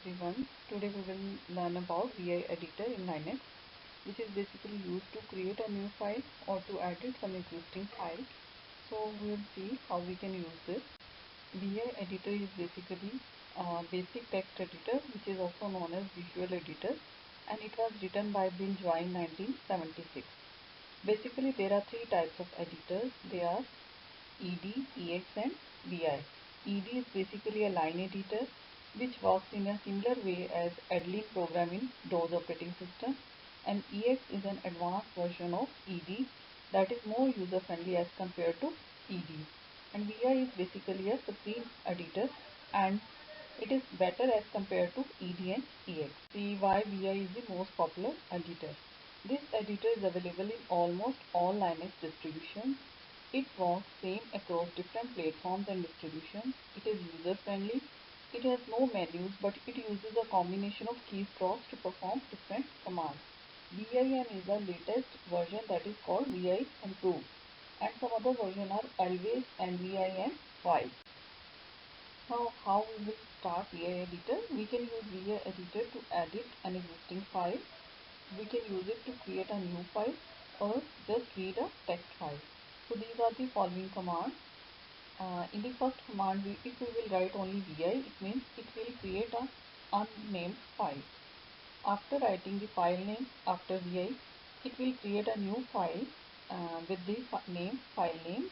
Everyone. Today we will learn about VI editor in Linux, which is basically used to create a new file or to edit some existing file. So we will see how we can use this. VI editor is basically a basic text editor, which is also known as Visual Editor, and it was written by Bill Joy in 1976. Basically there are three types of editors. They are ED, EX and VI. ED is basically a line editor which works in a similar way as Adeline program in DOS operating system, and EX is an advanced version of ED that is more user friendly as compared to ED. And VI is basically a supreme editor and it is better as compared to ED and EX. See why VI is the most popular editor. This editor is available in almost all Linux distributions. It works same across different platforms and distributions. It is user friendly. It has no menus, but it uses a combination of keystrokes to perform different commands. VIM is the latest version that is called VI Improve, and some other versions are Always and VIM Wise. Now, how we will start VI Editor? We can use VI Editor to edit an existing file. We can use it to create a new file or just read a text file. So these are the following commands. In the first command, if we will write only VI, it means it will create an unnamed file. After writing the file name after VI, it will create a new file with the file name,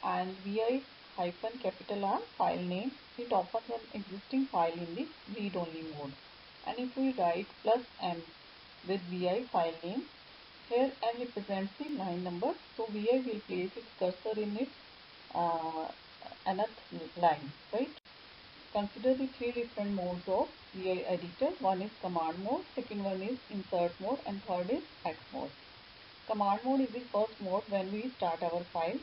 and VI hyphen capital R file name, it opens an existing file in the read only mode. And if we write plus N with VI file name, here N represents the line number, so VI will place its cursor in its nth line, right? Consider the three different modes of VI editor. One is command mode, second one is insert mode, and third is X mode. Command mode is the first mode when we start our file.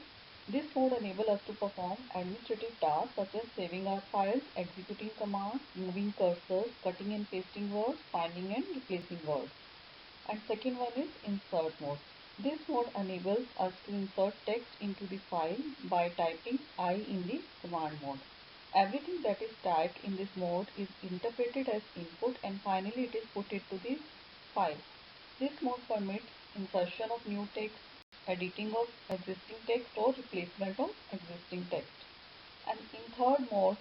This mode enables us to perform administrative tasks such as saving our files, executing commands, moving cursors, cutting and pasting words, finding and replacing words. And second one is insert mode. This mode enables us to insert text into the file by typing I in the command mode. Everything that is typed in this mode is interpreted as input and finally it is put into the file. This mode permits insertion of new text, editing of existing text or replacement of existing text. And in third mode,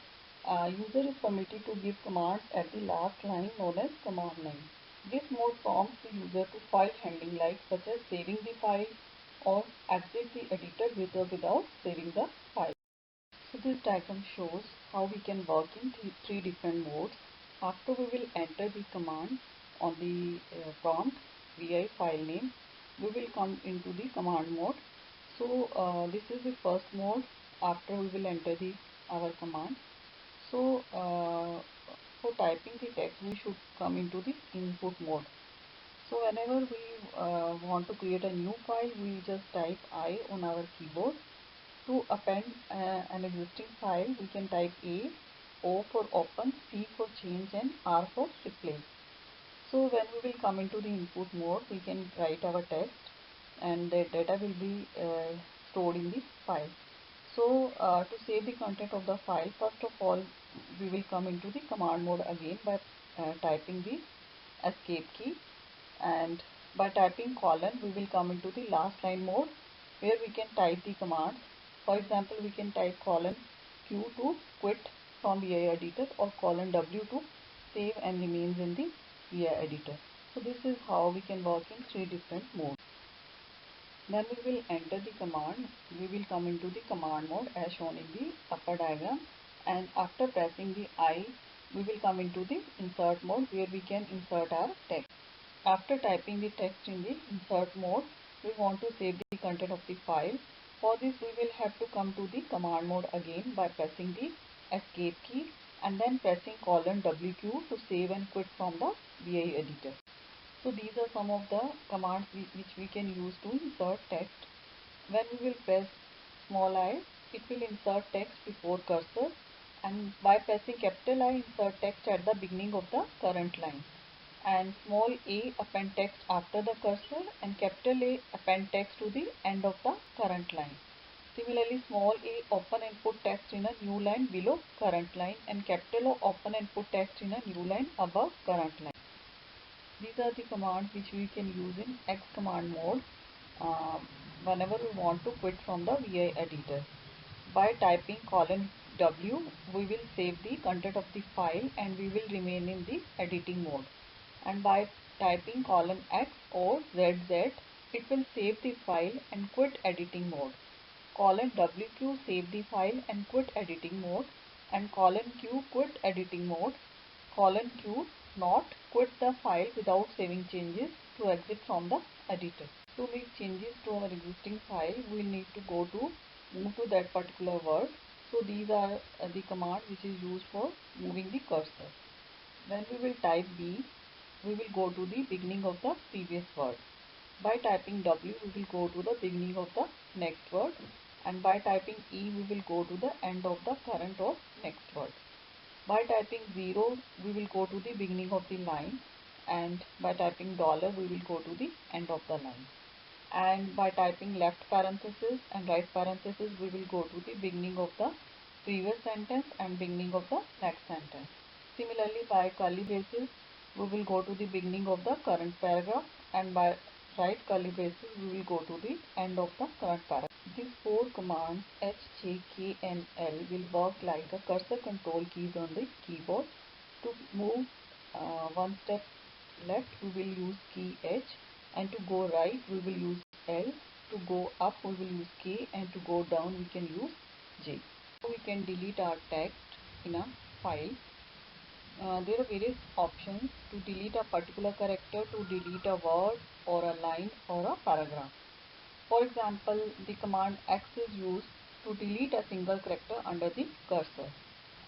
user is permitted to give commands at the last line known as command line. This mode prompts the user to file handling like such as saving the file or exit the editor with or without saving the file. So this diagram shows how we can work in three different modes. After we will enter the command on the prompt VI file name, we will come into the command mode. So this is the first mode after we will enter our command. So for typing the text, we should come into the input mode. So whenever we want to create a new file, we just type I on our keyboard. To append an existing file, we can type A, O for open, C for change and R for replace. So when we will come into the input mode, we can write our text and the data will be stored in the file. So to save the content of the file, first of all, we will come into the command mode again by typing the escape key, and by typing colon, we will come into the last line mode where we can type the commands. For example, we can type colon Q to quit from VI editor or colon W to save and remains in the VI editor. So this is how we can work in three different modes. Then we will enter the command. We will come into the command mode as shown in the upper diagram, and after pressing the I, we will come into the insert mode where we can insert our text. After typing the text in the insert mode, we want to save the content of the file. For this, we will have to come to the command mode again by pressing the escape key and then pressing colon WQ to save and quit from the VI editor. So these are some of the commands which we can use to insert text. When we will press small I, it will insert text before cursor, and by pressing capital I, insert text at the beginning of the current line, and small a append text after the cursor, and capital A append text to the end of the current line. Similarly, small a open and put text in a new line below current line, and capital O open and put text in a new line above current line. These are the commands which we can use in X command mode whenever we want to quit from the VI editor. By typing :W, we will save the content of the file and we will remain in the editing mode. And by typing :X or ZZ, it will save the file and quit editing mode. :WQ save the file and quit editing mode, and :Q quit editing mode. :Q not quit the file without saving changes to exit from the editor. To make changes to our existing file, we will need to move to that particular word. So these are the command which is used for moving the cursor. When we will type B, we will go to the beginning of the previous word. By typing W, we will go to the beginning of the next word, and by typing E, we will go to the end of the current or next word. By typing 0, we will go to the beginning of the line, and by typing $, we will go to the end of the line. And by typing left parenthesis and right parenthesis, we will go to the beginning of the previous sentence and beginning of the next sentence. Similarly, by curly braces, we will go to the beginning of the current paragraph, and by right curly braces, we will go to the end of the current paragraph. These four commands H, J, K and L will work like a cursor control keys on the keyboard. To move one step left, we will use key H, and to go right, we will use L. To go up, we will use K, and to go down, we can use J. So we can delete our text in a file. There are various options to delete a particular character, to delete a word or a line or a paragraph. For example, the command X is used to delete a single character under the cursor,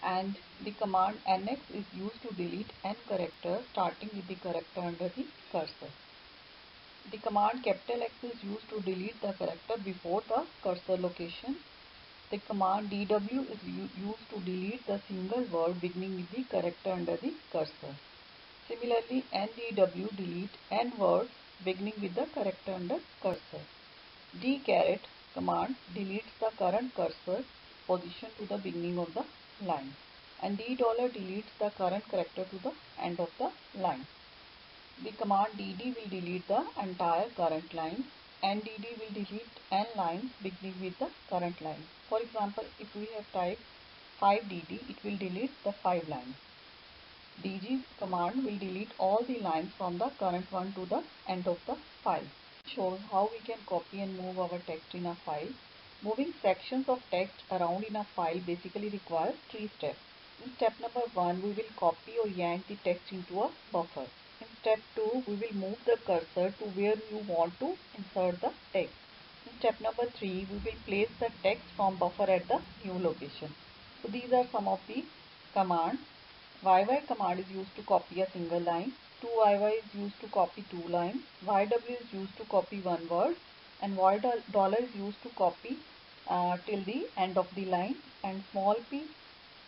and the command NX is used to delete n characters starting with the character under the cursor. The command X is used to delete the character before the cursor location. The command DW is used to delete the single word beginning with the character under the cursor. Similarly, NDW delete n words beginning with the character under cursor. D command deletes the current cursor position to the beginning of the line, and $, deletes the current character to the end of the line. The command DD will delete the entire current line, and DD will delete n lines beginning with the current line. For example, if we have typed 5DD, it will delete the 5 lines. DG command will delete all the lines from the current one to the end of the file. Shows how we can copy and move our text in a file. Moving sections of text around in a file basically requires 3 steps. In step number 1, we will copy or yank the text into a buffer. In step 2, we will move the cursor to where you want to insert the text. In step number 3, we will place the text from buffer at the new location. So these are some of the commands. YY command is used to copy a single line. 2YY is used to copy 2 lines. YW is used to copy 1 word, and $, is used to copy till the end of the line, and small p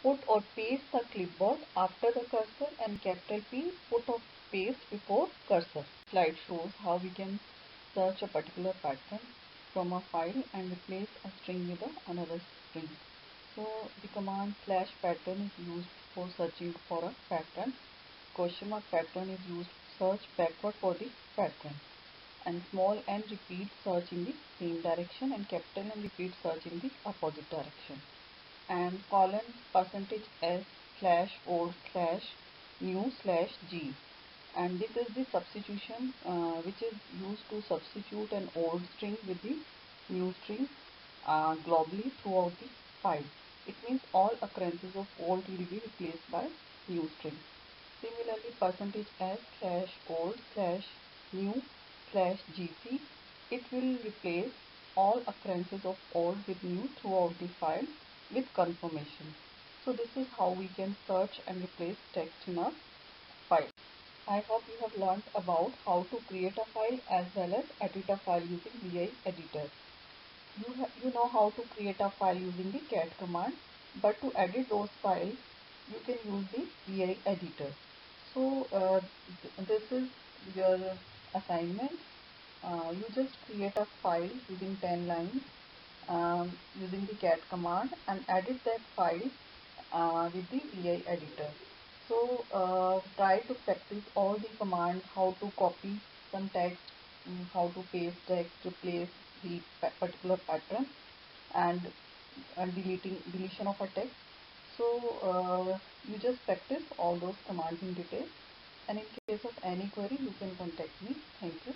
put or paste the clipboard after the cursor, and capital P put or paste before cursor. Slide shows how we can search a particular pattern from a file and replace a string with another string. So the command /pattern is used for searching for a pattern. Question mark pattern is used to search backward for the pattern. And small n repeat search in the same direction, and capital N repeat search in the opposite direction. And :/old/new/g. And this is the substitution which is used to substitute an old string with the new string globally throughout the file. It means all occurrences of old will be replaced by new string. Similarly, %s/old/new/gc, it will replace all occurrences of old with new throughout the file with confirmation. So this is how we can search and replace text in a file. I hope you have learned about how to create a file as well as edit a file using VI editor. You know how to create a file using the cat command, but to edit those files, you can use the VI editor. So this is your assignment. You just create a file using 10 lines using the cat command and edit that file with the VI editor. So try to practice all the commands, how to copy some text, how to paste text, replace the particular pattern, and deletion of a text. So you just practice all those commands in detail, and in case of any query you can contact me. Thank you.